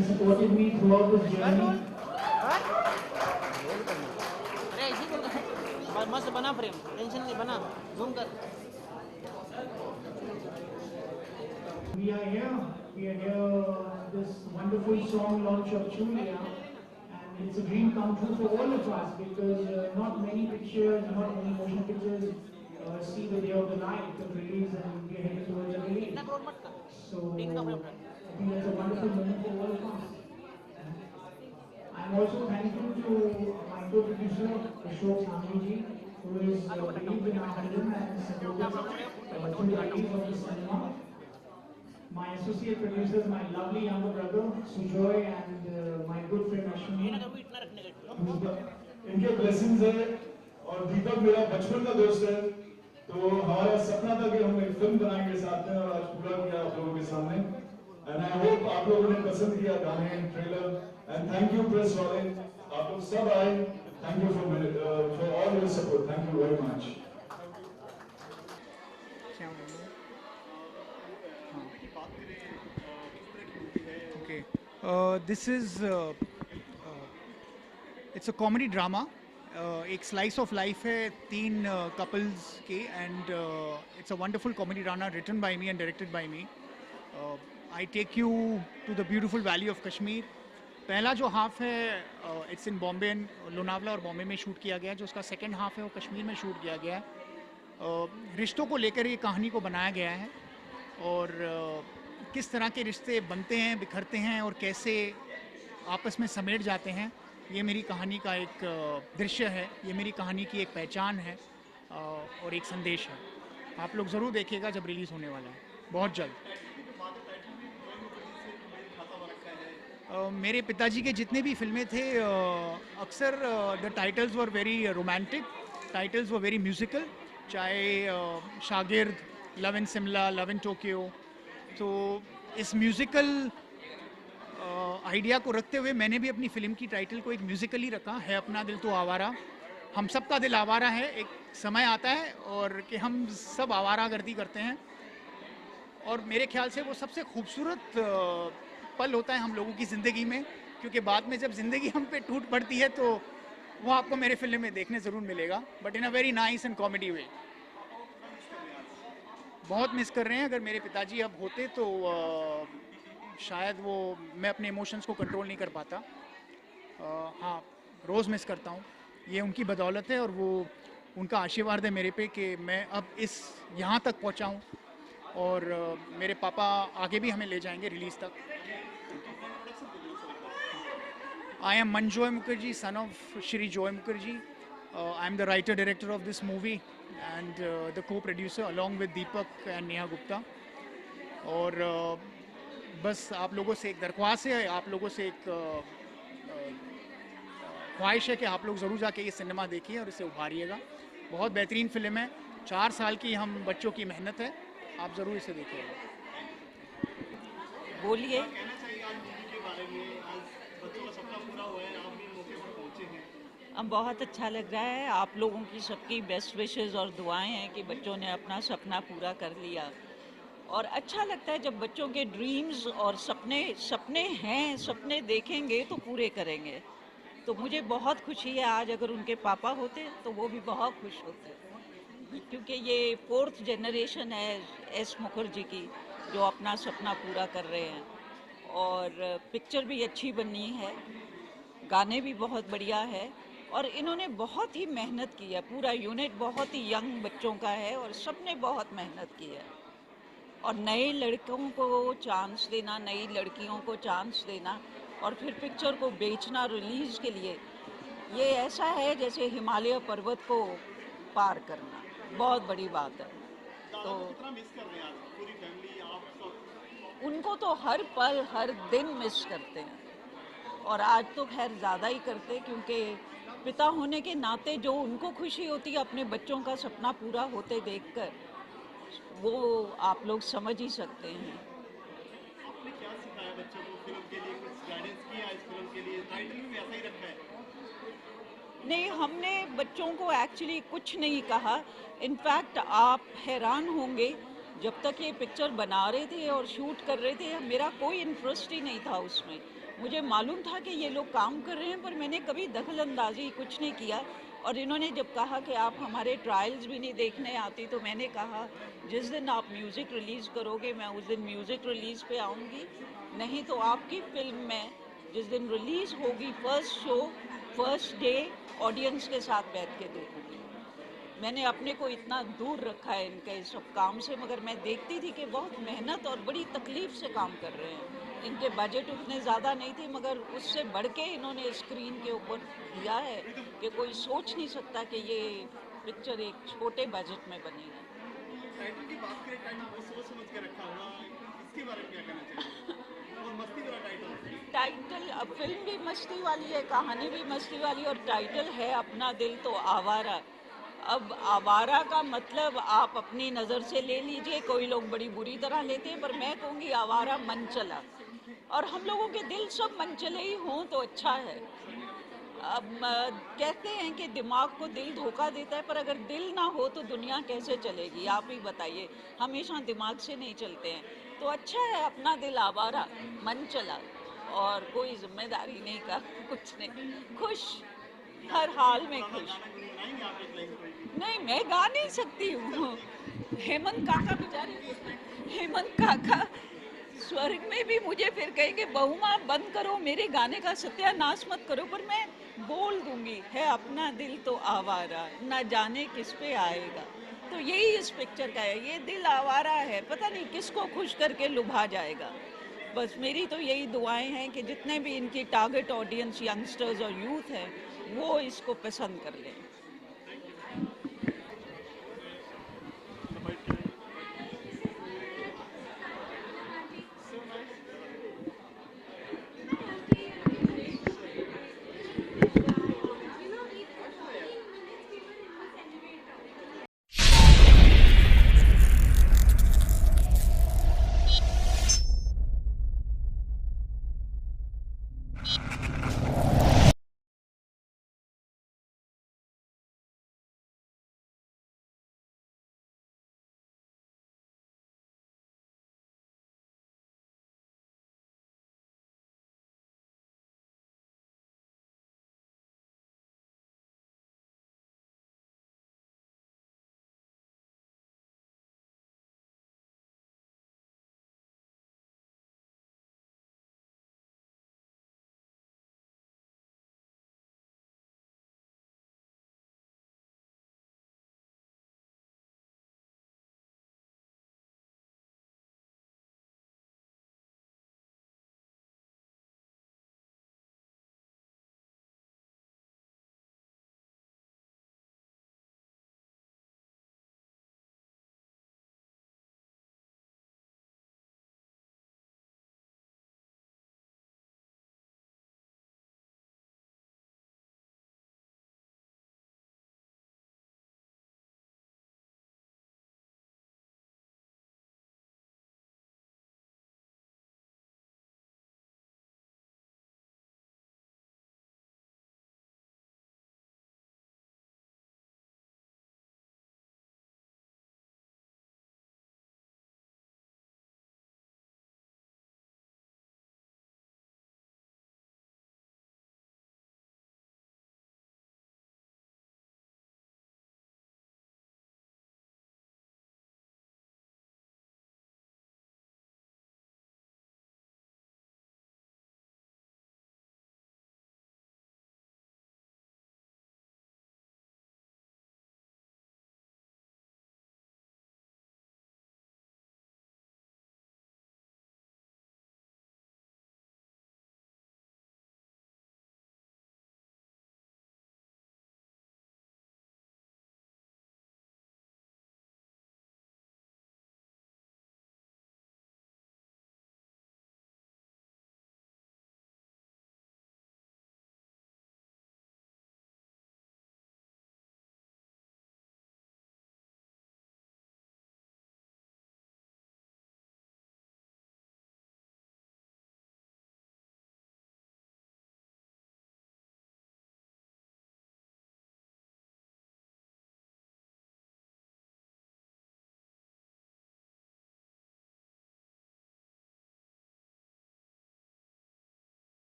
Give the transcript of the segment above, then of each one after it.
and supported me throughout this journey. मस्त बना frame, tension नहीं बना, जूम कर। We are here, this wonderful song launch of Julia, and it's a dream come true for all of us because not many pictures, not many motion pictures see the day of the light of release, and we are headed towards a release. So I think that's a wonderful moment for all of us. I'm also thankful to my co-producer Ashok Sanghi, who is believed in our film and supported through the release of the cinema. My associate producers, my lovely younger brother Sujoy, and my good friend Ashwini. इनके blessings है और दीपक मेरा बचपन का दोस्त है, तो हमारा सपना था कि हम एक फिल्म बनाएंगे साथ में और आज पूरा किया आप लोगों के सामने। एंड आई होप आप लोगों ने पसंद किया गाने, trailer, and thank you press वाले, आप लोग सब आए, thank you for all your support, thank you very much. This is it's a comedy drama. एक slice of life है 3 couples के, and it's a wonderful comedy drama written by me and directed by me. I take you to the beautiful valley of Kashmir. पहला जो half है it's in Bombay, Lonavala और बॉम्बे में shoot किया गया है। जो उसका सेकेंड हाफ है वो कश्मीर में शूट किया गया है। रिश्तों को लेकर ये कहानी को बनाया गया है और किस तरह के रिश्ते बनते हैं, बिखरते हैं और कैसे आपस में समेट जाते हैं, ये मेरी कहानी का एक दृश्य है, ये मेरी कहानी की एक पहचान है और एक संदेश है। आप लोग ज़रूर देखिएगा जब रिलीज़ होने वाला है बहुत जल्द। मेरे पिताजी के जितने भी फिल्में थे अक्सर the titles were very romantic, titles were very musical, चाहे शागिर्द, love in Shimla, love in Tokyo. तो इस म्यूज़िकल आइडिया को रखते हुए मैंने भी अपनी फ़िल्म की टाइटल को एक म्यूज़िकल ही रखा है, अपना दिल तो आवारा। हम सब का दिल आवारा है, एक समय आता है और कि हम सब आवारागर्दी करते हैं और मेरे ख्याल से वो सबसे खूबसूरत पल होता है हम लोगों की ज़िंदगी में, क्योंकि बाद में जब ज़िंदगी हम पे टूट पड़ती है तो वो आपको मेरे फिल्म में देखने ज़रूर मिलेगा, but in a very nice and comedy way. बहुत मिस कर रहे हैं। अगर मेरे पिताजी अब होते तो शायद वो मैं अपने इमोशंस को कंट्रोल नहीं कर पाता। हाँ, रोज़ मिस करता हूँ, ये उनकी बदौलत है और वो उनका आशीर्वाद है मेरे पे कि मैं अब इस यहाँ तक पहुँचा हूँ और मेरे पापा आगे भी हमें ले जाएंगे रिलीज़ तक। I am Manjoy Mukherjee, son of Shri Joy Mukherjee. I am the writer director of this movie and the co-producer along with Deepak and Neha Gupta. और बस आप लोगों से एक दरख्वास्त है, आप लोगों से एक ख्वाहिश है कि आप लोग ज़रूर जाके ये सिनेमा देखिए और इसे उभारिएगा। बहुत बेहतरीन फिल्म है, 4 साल की हम बच्चों की मेहनत है, आप ज़रूर इसे देखिएगा। बोलिए। अब बहुत अच्छा लग रहा है, आप लोगों की सबकी बेस्ट विशेस और दुआएं हैं कि बच्चों ने अपना सपना पूरा कर लिया और अच्छा लगता है जब बच्चों के ड्रीम्स और सपने हैं, सपने देखेंगे तो पूरे करेंगे। तो मुझे बहुत खुशी है, आज अगर उनके पापा होते तो वो भी बहुत खुश होते, क्योंकि ये 4th जनरेशन है एस मुखर्जी की जो अपना सपना पूरा कर रहे हैं और पिक्चर भी अच्छी बनी है, गाने भी बहुत बढ़िया है और इन्होंने बहुत ही मेहनत की है। पूरा यूनिट बहुत ही यंग बच्चों का है और सबने बहुत मेहनत की है और नए लड़कों को चांस देना, नई लड़कियों को चांस देना और फिर पिक्चर को बेचना रिलीज़ के लिए, ये ऐसा है जैसे हिमालय पर्वत को पार करना, बहुत बड़ी बात है। तो उनको तो हर पल हर दिन मिस करते हैं और आज तो खैर ज़्यादा ही करते, क्योंकि पिता होने के नाते जो उनको खुशी होती है अपने बच्चों का सपना पूरा होते देखकर, वो आप लोग समझ ही सकते हैं। आपने क्या सिखाया बच्चों को फिल्म के लिए, कुछ गाइडेंस किया इस फिल्म के लिए? टाइटल भी वैसा ही रखा है? नहीं, हमने बच्चों को एक्चुअली कुछ नहीं कहा। इनफैक्ट आप हैरान होंगे, जब तक ये पिक्चर बना रहे थे और शूट कर रहे थे मेरा कोई इंटरेस्ट ही नहीं था उसमें। मुझे मालूम था कि ये लोग काम कर रहे हैं, पर मैंने कभी दखल अंदाजी कुछ नहीं किया। और इन्होंने जब कहा कि आप हमारे ट्रायल्स भी नहीं देखने आती, तो मैंने कहा जिस दिन आप म्यूज़िक रिलीज़ करोगे मैं उस दिन म्यूज़िक रिलीज़ पे आऊँगी, नहीं तो आपकी फिल्म में जिस दिन रिलीज़ होगी first show first day audience के साथ बैठ के देखूँगी। मैंने अपने को इतना दूर रखा है इनके सब काम से, मगर मैं देखती थी कि बहुत मेहनत और बड़ी तकलीफ से काम कर रहे हैं। इनके बजट उतने ज़्यादा नहीं थे, मगर उससे बढ़ के इन्होंने स्क्रीन के ऊपर दिया है कि कोई सोच नहीं सकता कि ये पिक्चर एक छोटे बजट में बनी है। टाइटल की बात करें, टाइटल बहुत सोच समझ के रखा हुआ, इसके बारे में क्या कहना चाहिए? और मस्ती वाला टाइटल अब फिल्म भी मस्ती वाली है, कहानी भी मस्ती वाली, और टाइटल है अपना दिल तो आवारा। अब आवारा का मतलब आप अपनी नज़र से ले लीजिए, कोई लोग बड़ी बुरी तरह लेते हैं, पर मैं कहूँगी आवारा मन चला। और हम लोगों के दिल सब मन चले ही हों तो अच्छा है। अब कहते हैं कि दिमाग को दिल धोखा देता है, पर अगर दिल ना हो तो दुनिया कैसे चलेगी, आप ही बताइए। हमेशा दिमाग से नहीं चलते हैं, तो अच्छा है अपना दिल आवारा मन चला, और कोई जिम्मेदारी नहीं का कुछ नहीं, खुश, हर हाल में खुश। नहीं, मैं गा नहीं सकती हूँ। हेमंत काका बेचारे, हेमंत काका स्वर्ग में भी मुझे फिर कहेंगे बहू माँ बंद करो, मेरे गाने का सत्यानाश मत करो, पर मैं बोल दूंगी है अपना दिल तो आवारा, ना जाने किस पे आएगा। तो यही इस पिक्चर का है, ये दिल आवारा है, पता नहीं किसको खुश करके लुभा जाएगा। बस मेरी तो यही दुआएं हैं कि जितने भी इनकी टारगेट ऑडियंस यंगस्टर्स और यूथ हैं वो इसको पसंद कर लें।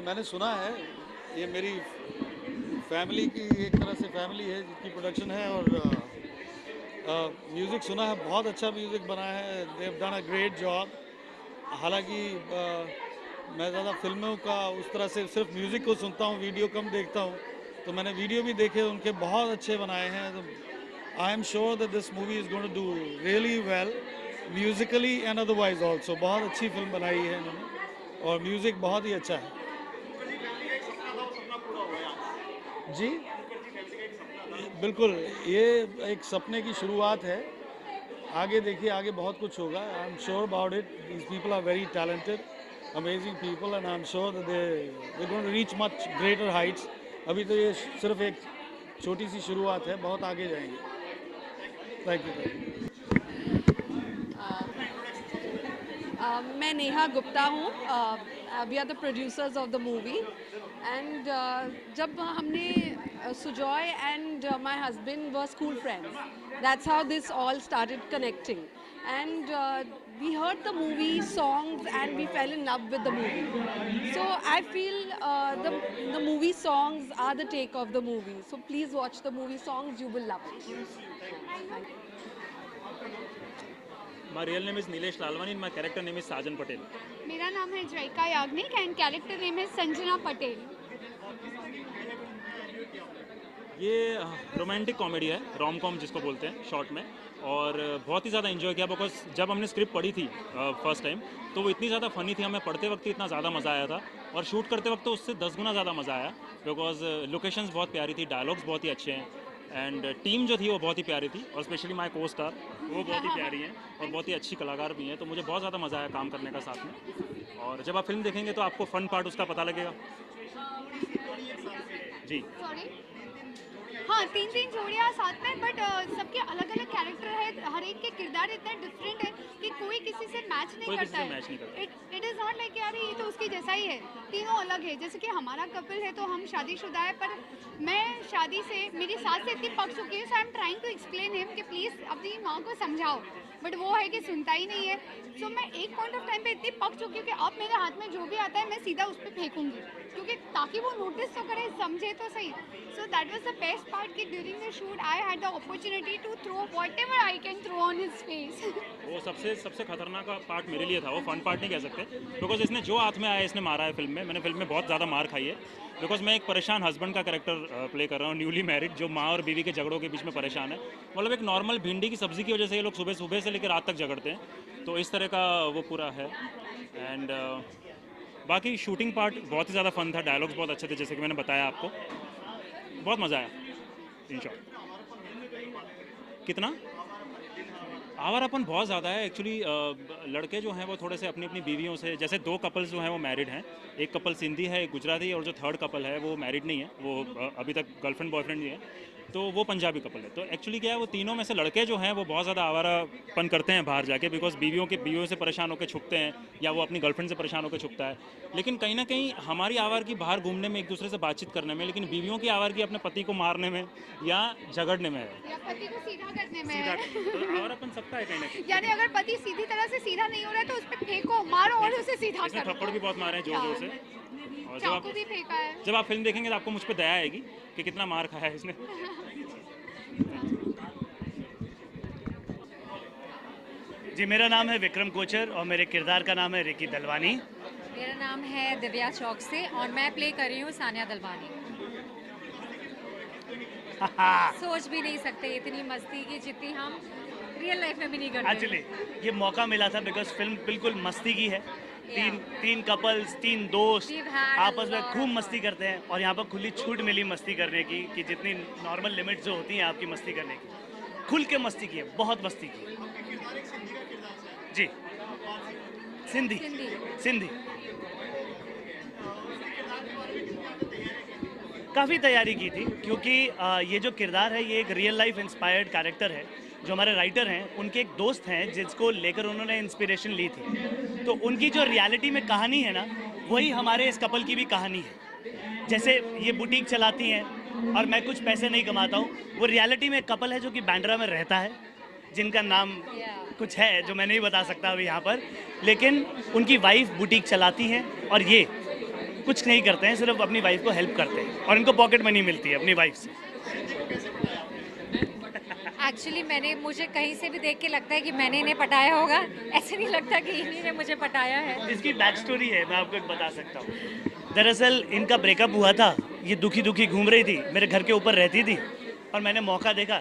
मैंने सुना है, ये मेरी फैमिली की एक तरह से फैमिली है जिसकी प्रोडक्शन है, और म्यूज़िक सुना है, बहुत अच्छा म्यूज़िक बना है, they have done a great job. हालांकि मैं ज़्यादा फिल्मों का उस तरह से सिर्फ म्यूज़िक को सुनता हूँ, वीडियो कम देखता हूँ, तो मैंने वीडियो भी देखे, उनके बहुत अच्छे बनाए हैं। तो I am sure that this movie is going to do really well musically and otherwise also. बहुत अच्छी फिल्म बनाई है इन्होंने और म्यूज़िक बहुत ही अच्छा है। जी बिल्कुल, ये एक सपने की शुरुआत है, आगे देखिए, आगे बहुत कुछ होगा। I am sure about it. These people are very talented, amazing people, and I am sure that they going to reach much greater heights. अभी तो ये सिर्फ एक छोटी सी शुरुआत है, बहुत आगे जाएंगे। Thank you. मैं नेहा गुप्ता हूँ, we are the producers of the movie and जब हमने Sujoy and my husband were school friends, that's how this all started connecting and we heard the movie songs and we fell in love with the movie. So I feel the movie songs are the take of the movie. So please watch the movie songs, you will love it. My real name is Nilesh Lalwani and my character name is Sajan Patel. मेरा नाम है जयका Yagnik and character name है संजना पटेल। ये romantic comedy है, rom com जिसको बोलते हैं short में, और बहुत ही ज़्यादा एंजॉय किया बिकॉज जब हमने स्क्रिप्ट पढ़ी थी फर्स्ट टाइम तो वो इतनी ज़्यादा फ़नी थी, हमें पढ़ते वक्त ही इतना ज़्यादा मज़ा आया था और शूट करते वक्त तो उससे 10 गुना ज़्यादा मज़ा आया बिकॉज लोकेशंस बहुत प्यारी थी, डायलॉग्स बहुत ही अच्छे हैं एंड टीम जो थी वो बहुत ही प्यारी थी और स्पेशली माय को स्टार वो बहुत ही प्यारी हैं और बहुत ही अच्छी कलाकार भी हैं, तो मुझे बहुत ज़्यादा मज़ा आया काम करने का साथ में। और जब आप फिल्म देखेंगे तो आपको फ़न पार्ट उसका पता लगेगा। जी सॉरी, हाँ 3 जोड़ियाँ साथ में, बट सबके अलग अलग कैरेक्टर है, हर एक के किरदार इतने डिफरेंट है कि कोई किसी से मैच नहीं करता है। इट इज़ नॉट लाइक यार ये तो उसकी जैसा ही है, तीनों अलग है। जैसे कि हमारा कपल है तो हम शादीशुदा है, पर मैं शादी से मेरी सास से इतनी पक चुकी है, so I am trying to explain him कि प्लीज़ अपनी माँ को समझाओ, बट वो है कि सुनता ही नहीं है। सो मैं एक पॉइंट ऑफ टाइम पे इतनी पक चुकी हूँ कि अब मेरे हाथ में जो भी आता है मैं सीधा उस पर फेंकूंगी, क्योंकि ताकि वो नोटिस तो करे, समझे तो सही। So that was the best part कि during the shoot I had the opportunity to throw whatever I can throw on his face. वो सबसे खतरनाक पार्ट मेरे लिए था, वो फन पार्ट नहीं कह सकते बिकॉज इसने जो हाथ में आया इसने मारा है फिल्म में। मैंने फिल्म में बहुत ज़्यादा मार खाई है बिकॉज मैं एक परेशान हस्बैंड का कैरेक्टर प्ले कर रहा हूँ, न्यूली मैरिड, जो माँ और बीवी के झगड़ों के बीच में परेशान है। मतलब एक नॉर्मल भिंडी की सब्ज़ी की वजह से ये लोग सुबह से लेकर रात तक झगड़ते हैं, तो इस तरह का वो पूरा है। एंड बाकी शूटिंग पार्ट बहुत ही ज़्यादा फन था, डायलॉग्स बहुत अच्छे थे जैसे कि मैंने बताया आपको, बहुत मज़ा आया। इन शॉर्ट कितना आवारापन बहुत ज़्यादा है एक्चुअली। लड़के जो हैं वो थोड़े से अपनी अपनी बीवियों से, जैसे 2 कपल्स जो हैं वो मैरिड हैं, एक कपल सिंधी है एक गुजराती, और जो थर्ड कपल है वो मैरिड नहीं है, वो अभी तक गर्लफ्रेंड बॉयफ्रेंड नहीं है, तो वो पंजाबी कपल है। तो एक्चुअली क्या है, वो तीनों में से लड़के जो हैं वो बहुत ज़्यादा आवारापन करते हैं बाहर जाके, बिकॉज बीवियों से परेशान होकर छुपते हैं या वो अपनी गर्लफ्रेंड से परेशान होकर छुपता है। लेकिन कहीं ना कहीं हमारी आवारगी बाहर घूमने में, एक दूसरे से बातचीत करने में, लेकिन बीवियों की आवारगी अपने पति को मारने में या झगड़ने में है, या पति को सीधा करने में है। तो आवारापन सकता है कहीं ना कहीं। यानी अगर पति सीधी तरह से सीधा नहीं हो रहा है तो उस पर फेंको, मारो और उसे सीधा इसने करो। थप्पड़ भी बहुत मारे हैं जोर जोर से, और चाकू भी फेंका है। जब आप फिल्म देखेंगे तो आपको मुझ पर दया आएगी कि कितना मार खाया है इसने। जी, मेरा नाम है विक्रम कोचर और मेरे किरदार का नाम है रिकी दलवानी। मेरा नाम है दिव्या चौक से और मैं प्ले कर रही हूँ सानिया दलवानी। सोच भी नहीं सकते इतनी मस्ती की जितनी हम रियल लाइफ में भी नहीं करते। एक्चुअली ये मौका मिला था बिकॉज फिल्म बिल्कुल मस्ती की है। तीन कपल्स, 3 दोस्त आपस में खूब मस्ती करते हैं और यहाँ पर खुली छूट मिली मस्ती करने की कि जितनी नॉर्मल लिमिट जो होती हैं आपकी मस्ती करने की, खुल के मस्ती की है, बहुत मस्ती की। जी, सिंधी काफ़ी तैयारी की थी क्योंकि ये जो किरदार है ये एक रियल लाइफ इंस्पायर्ड कैरेक्टर है। जो हमारे राइटर हैं उनके एक दोस्त हैं जिसको लेकर उन्होंने इंस्पिरेशन ली थी, तो उनकी जो रियलिटी में कहानी है ना, वही हमारे इस कपल की भी कहानी है। जैसे ये बुटीक चलाती हैं और मैं कुछ पैसे नहीं कमाता हूँ, वो रियलिटी में एक कपल है जो कि बांद्रा में रहता है, जिनका नाम कुछ है जो मैं नहीं बता सकता अभी यहाँ पर, लेकिन उनकी वाइफ बुटीक चलाती हैं और ये कुछ नहीं करते हैं, सिर्फ अपनी वाइफ को हेल्प करते हैं और इनको पॉकेट मनी मिलती है अपनी वाइफ से। एक्चुअली मुझे कहीं से भी देख के लगता है कि मैंने इन्हें पटाया होगा, ऐसे नहीं लगता कि इन्हीं ने मुझे पटाया है। इसकी बैक स्टोरी है, मैं आपको एक बता सकता हूँ। दरअसल इनका ब्रेकअप हुआ था, ये दुखी दुखी घूम रही थी, मेरे घर के ऊपर रहती थी और मैंने मौका देखा,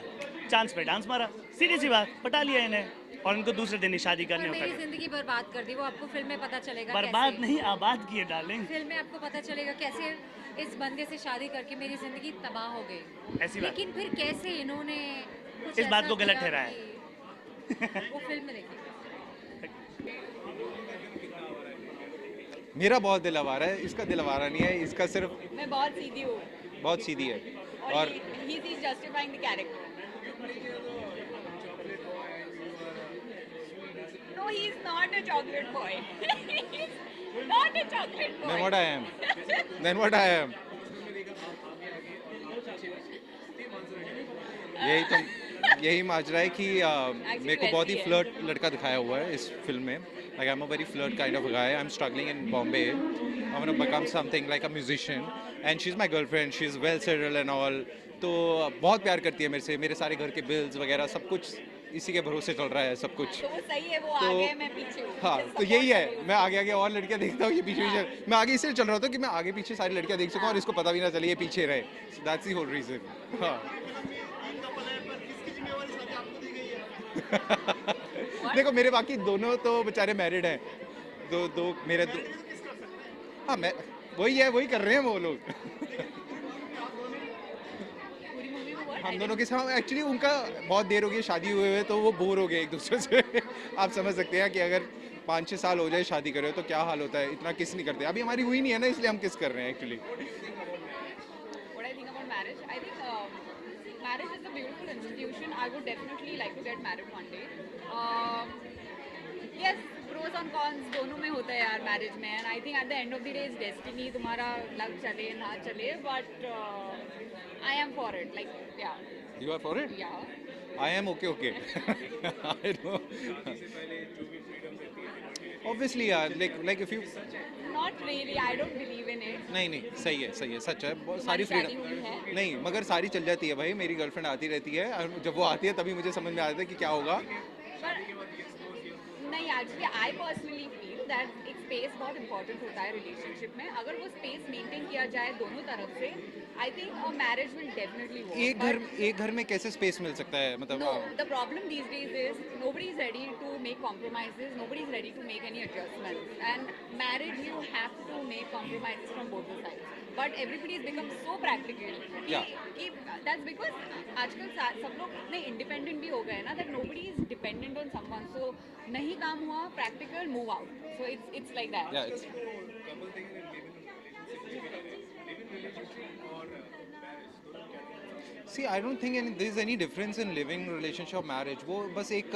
चांस पे डांस मारा, सीधी सी बात, पटा लिया इन्हें और इनको दूसरे दिन ही शादी करने होता मेरी है। जिंदगी बर्बाद कर दी, वो आपको फिल्म में पता चलेगा। बर्बाद नहीं, आबाद किए डार्लिंग। फिल्म में आपको पता चलेगा कैसे इस बंदे से शादी करके मेरी जिंदगी तबाह हो गई। ऐसी बात। लेकिन फिर कैसे इन्होंने कुछ इस बात ऐसा को गलत किया ठहराया। कि वो फिल्म में देखिए। मेरा बहुत दिल आवारा है, इसका दिल आवारा नहीं है, इसका सिर्फ मैं बहुत सीधी हूँ बहुत सीधी है और he is justifying the character. No, he is not a chocolate boy. He's not a chocolate boy. then what I am? Then what I am? यही माजरा है कि मेरे को बहुत ही फ्लर्ट लड़का दिखाया हुआ है इस फिल्म में। Like I'm a very flirt kind of a guy. I'm struggling in Bombay. I want to become something like a musician. And she's my girlfriend. She's well settled and all. तो बहुत प्यार करती है मेरे से, मेरे सारे घर के बिल्स वगैरह सब कुछ इसी के भरोसे चल रहा है सब कुछ। तो वो सही है, वो आगे मैं पीछे हूँ। हाँ, तो यही है, मैं आगे आगे और लड़कियां देखता हूँ, ये पीछे पीछे। मैं आगे इसलिए चल रहा था कि मैं आगे पीछे सारी लड़कियां देख सकूँ और इसको पता भी ना चले ये पीछे रहे। That's the whole reason. हाँ। देखो मेरे बाकी दोनों तो बेचारे मैरिड हैं, दो मेरे दो, हाँ मैं वही कर रहे हैं वो लोग। हम दोनों के साथ एक्चुअली उनका बहुत देर हो गई शादी हुए हुए, तो वो बोर हो गए एक दूसरे से। आप समझ सकते हैं कि अगर 5-6 साल हो जाए शादी करे तो क्या हाल होता है, इतना किस नहीं करते। अभी हमारी हुई नहीं है ना, इसलिए हम किस कर रहे हैं actually. What I think about marriage, I think marriage is a beautiful institution. I would definitely like to get married one day. Yes, pros and cons दोनों में होता है यार मैरिज में, and I think at the end of the day it's destiny, तुम्हारा लग चले ना चले, but I am for it, like yeah. You are for it? Yeah. I am okay. I know. Obviously यार, like if you Not really, I don't believe in it. नहीं सही है सच है, बहुत सारी शादी हुई फ्रीडम है? नहीं, मगर सारी चल जाती है भाई। मेरी गर्लफ्रेंड आती रहती है और जब वो आती है तभी मुझे समझ में आता है कि क्या होगा। नहीं, actually I personally feel that एक स्पेस बहुत इंपॉर्टेंट होता है रिलेशनशिप में। अगर वो स्पेस मेंटेन किया जाए दोनों तरफ से, I think a marriage will definitely work. एक घर में कैसे स्पेस मिल सकता है, मतलब No, the problem these days is nobody is ready to make compromises, nobody is ready to make any adjustments. And marriage, you have to make compromises from both the sides. But everybody has become so practical. That's because आजकल सब लोग इतने independent भी हो गए ना, that nobody is dependent on someone. So नहीं काम हुआ, practical, move out. So it's like that. Yeah, it's... See, I don't think there is any difference in living relationship or marriage. वो बस एक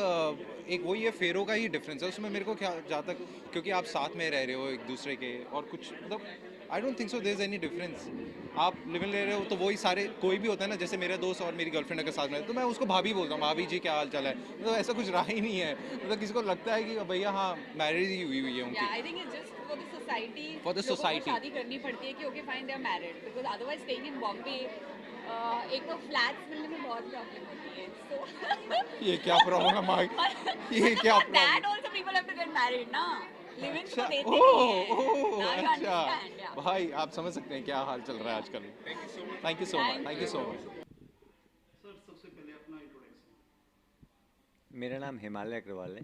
वही है, फेरों का ही डिफरेंस है उसमें। मेरे को क्या जहाँ तक, क्योंकि आप साथ में रह रहे हो एक दूसरे के, और कुछ मतलब I don't think so there is any difference. आप लिविंग ले रहे हो तो वही सारे, कोई भी होता है ना, जैसे मेरे दोस्त और मेरी गर्लफ्रेंड अगर साथ में, तो मैं उसको भाभी बोलता हूँ, भाभी जी क्या हाल चाल है। मतलब ऐसा कुछ रहा ही नहीं है। मतलब किसी को लगता है कि भैया हाँ मैरिज ही हुई है उनकी। Yeah, I think it's just for the society. For the society. लोगों को शादी करनी पड़ती है कि okay fine they are married, because otherwise staying in Bombay, एक तो फ्लैट्स मिलने में बहुत प्रॉब्लम होती है। So ये क्या प्रॉब्लम आ गई, ये क्या for that also people have to get married ना, लिव इन तो देते नहीं हैं। Now you अच्छा understand, yeah. भाई आप समझ सकते हैं क्या हाल चल रहा है आजकल। Thank you so much, thank you so much. Sir सबसे पहले अपना इंट्रोडक्शन। मेरा नाम हिमालय अग्रवाल है।